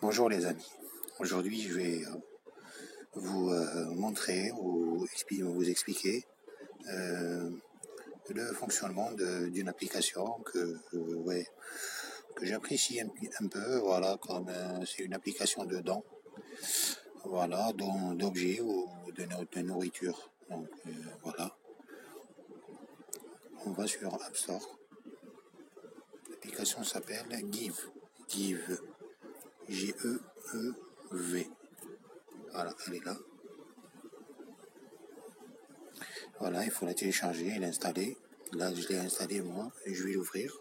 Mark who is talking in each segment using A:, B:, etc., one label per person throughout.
A: Bonjour les amis, aujourd'hui je vais vous montrer ou vous expliquer le fonctionnement d'une application que j'apprécie un peu, voilà, comme c'est une application de dons, voilà, d'objets ou de nourriture. Donc voilà, on va sur App Store, l'application s'appelle Give, G-E-E-V. Voilà, elle est là. Voilà, il faut la télécharger et l'installer. Là, je l'ai installé moi et je vais l'ouvrir.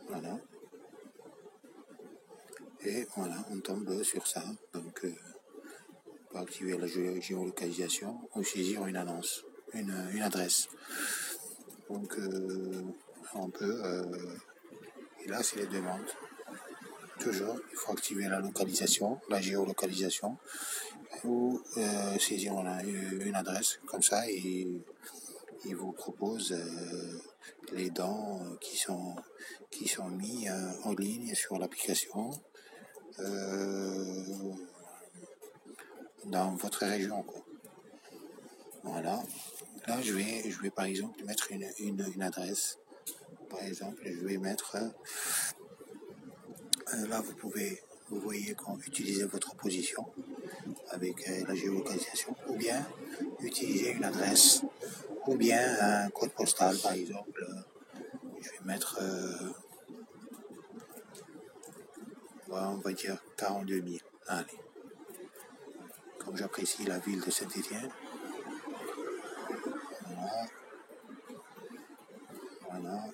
A: Voilà. Et voilà, on tombe sur ça. Donc, pour activer la géolocalisation ou saisir une annonce, une adresse. Donc, on peut. Et là, c'est les demandes. Toujours, il faut activer la localisation, la géolocalisation, ou saisir une adresse. Comme ça, il vous propose les dents qui sont mis en ligne sur l'application dans votre région, quoi. Voilà. Là, je vais par exemple mettre une adresse. Par exemple, je vais mettre là, vous voyez quand utiliser votre position avec la géolocalisation, ou bien utiliser une adresse, ou bien un code postal, par exemple. Je vais mettre on va dire 42 000. Allez. Comme j'apprécie la ville de Saint-Étienne. Voilà.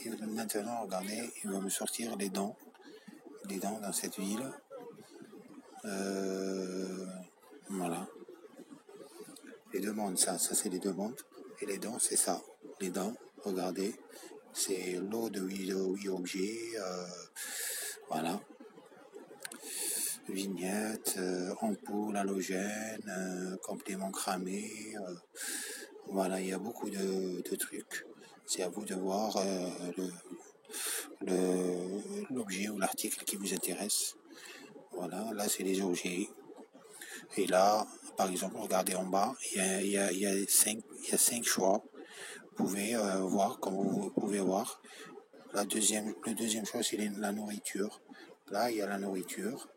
A: Et maintenant, regardez, il va me sortir les dents dans cette ville. Voilà. Les demandes, ça c'est les demandes. Et les dents, c'est ça. Les dents, regardez, c'est lot de 8 objets. Voilà. Vignettes, ampoules halogènes, compléments cramés. Voilà, il y a beaucoup de trucs. C'est à vous de voir l'objet ou l'article qui vous intéresse. Voilà, là c'est les objets. Et là, par exemple, regardez en bas, il y a 5 choix. Vous pouvez voir, comme vous pouvez voir. Le deuxième choix, c'est la nourriture. Là, il y a la nourriture.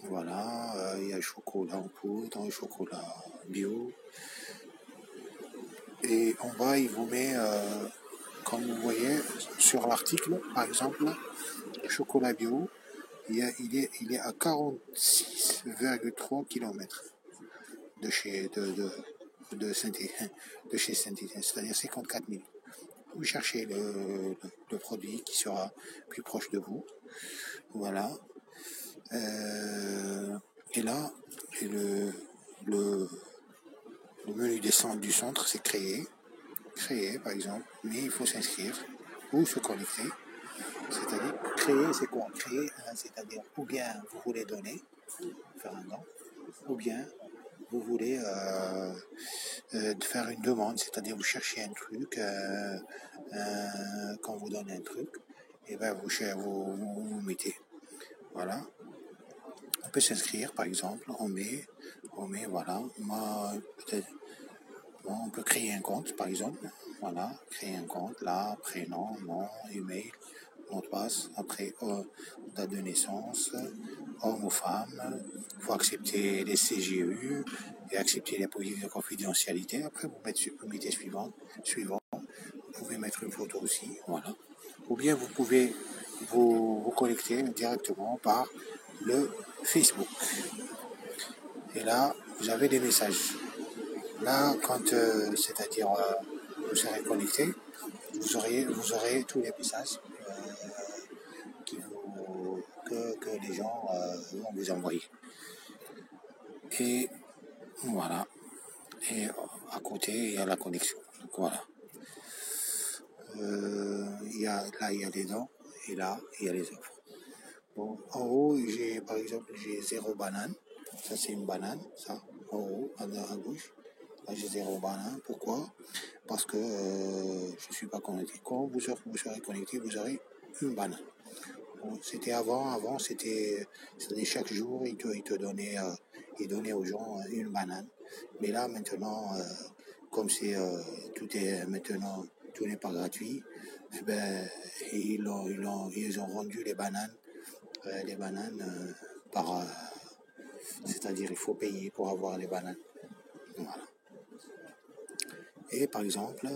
A: Voilà, il y a le chocolat en poudre, le chocolat bio. Et en bas, il vous met, comme vous voyez, sur l'article, par exemple, le chocolat bio, il est à 46,3 km de chez Saint-Étienne, c'est-à-dire 54 000. Vous cherchez le produit qui sera plus proche de vous. Voilà. Et là, le menu du centre, c'est créer, par exemple, mais il faut s'inscrire ou se connecter. C'est-à-dire, créer, c'est quoi? Créer, c'est-à-dire, ou bien vous voulez donner, faire un don, ou bien vous voulez faire une demande, c'est-à-dire vous cherchez un truc, quand vous donnez un truc, et ben vous mettez. Voilà. On peut s'inscrire, par exemple, on met, voilà, moi, peut-être, on peut créer un compte, par exemple, voilà, créer un compte, là, prénom, nom, email, mot de passe, après, date de naissance, homme ou femme, il faut accepter les CGU et accepter les politiques de confidentialité, après vous mettez suivant, vous pouvez mettre une photo aussi, voilà, ou bien vous pouvez vous connecter directement par le Facebook. Et là, vous avez des messages. Là, quand, c'est-à-dire, vous serez connecté, vous aurez tous les messages que les gens vont vous envoyer. Et voilà. Et à côté, il y a la connexion. Donc voilà. Il y a les dons et là, il y a les offres. Bon, en haut, par exemple, j'ai 0 banane. Ça, c'est une banane, ça, en haut, à gauche. Là, j'ai 0 banane. Pourquoi? parce que je ne suis pas connecté. Quand vous serez connecté, vous aurez une banane. Bon, c'était avant c'était chaque jour, il donnait aux gens une banane. Mais là, maintenant, comme tout n'est pas gratuit, eh ben, ils ont rendu les bananes par, c'est-à-dire il faut payer pour avoir les bananes. Voilà. Et par exemple,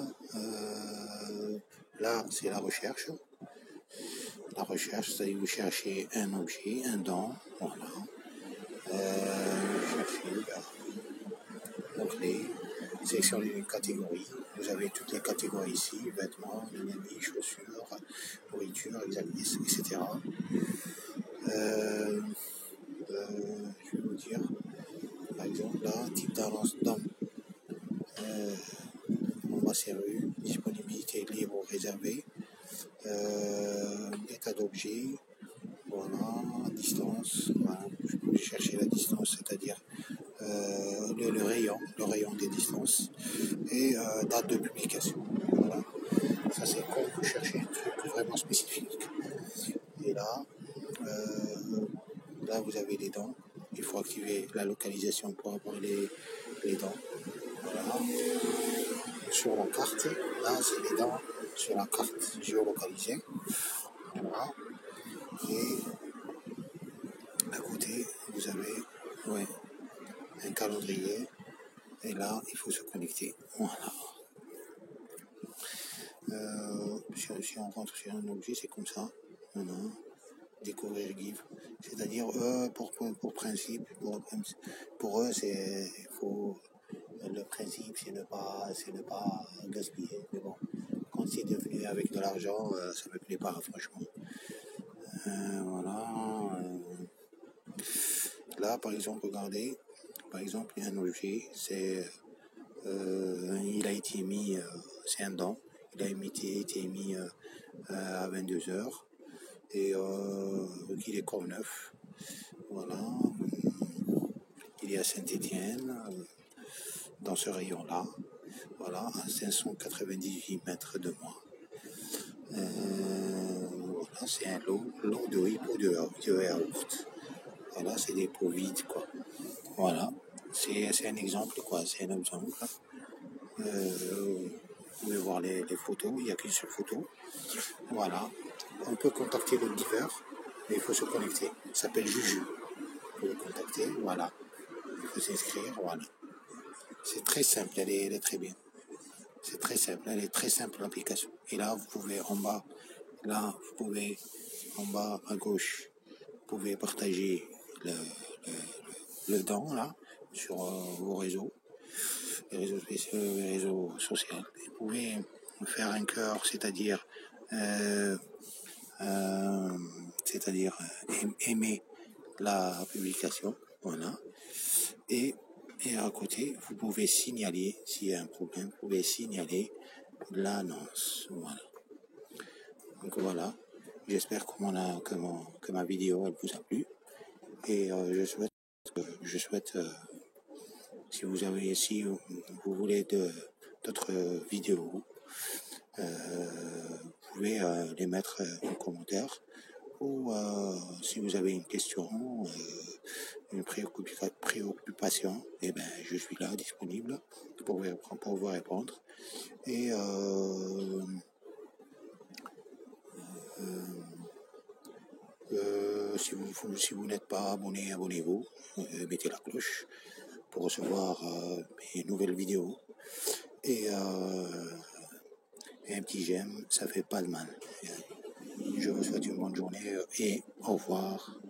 A: là, c'est la recherche. La recherche, c'est-à-dire vous cherchez un objet, un don, voilà. Vous cherchez, mot-clé, sélectionnez une catégorie. Vous avez toutes les catégories ici, vêtements, habits, chaussures, nourriture, etc. Je vais vous dire, par exemple, là, type d'annonce d'homme. Nombre serrure, disponibilité libre ou réservée, état d'objet, voilà, distance, voilà. Je peux chercher la distance, c'est-à-dire le rayon des distances, et date de publication. Voilà. Ça, c'est quand vous cherchez un truc vraiment spécifique. Et là, vous avez les dents. Il faut activer la localisation pour avoir les dents. Voilà. Sur la carte, là, c'est les dents sur la carte géolocalisée. Voilà. Et à côté, vous avez un calendrier. Et là, il faut se connecter. Voilà. Si on rentre sur un objet, c'est comme ça. Voilà. Découvrir GIF. C'est-à-dire, pour principe, pour eux, le principe, c'est ne pas gaspiller. Mais bon, quand c'est devenu avec de l'argent, ça ne me plaît pas, franchement. Voilà. Là, par exemple, regardez. Par exemple, il y a un objet, il a été mis, c'est un don, il a été mis à 22h et il est comme neuf. Voilà. Il est à Saint-Étienne, dans ce rayon-là. Voilà, à 598 mètres de moi. Voilà, c'est un lot de riz pour de yaourt. Voilà, c'est des pots vides, quoi. Voilà, c'est un exemple, quoi. C'est un exemple. Vous pouvez voir les photos, il n'y a qu'une seule photo. Voilà, on peut contacter le livreur, mais il faut se connecter. Il s'appelle Juju. Vous pouvez le contacter, voilà. Il faut s'inscrire, voilà. C'est très simple, elle est très bien. C'est très simple, elle est très simple l'application. Et là, vous pouvez en bas à gauche, vous pouvez partager le don là sur vos réseaux, les réseaux sociaux. Vous pouvez faire un cœur, c'est-à-dire aimer la publication, voilà. Et à côté, vous pouvez signaler, s'il y a un problème, vous pouvez signaler l'annonce. Voilà. Donc voilà. J'espère que ma vidéo elle vous a plu. Et je souhaite si vous voulez d'autres vidéos, vous pouvez les mettre en commentaire. Ou si vous avez une question, une préoccupation, eh ben, je suis là, disponible pour vous répondre. Et si vous n'êtes pas abonné, abonnez-vous, mettez la cloche pour recevoir mes nouvelles vidéos. Et un petit j'aime, ça fait pas de mal. Je vous souhaite une bonne journée et au revoir.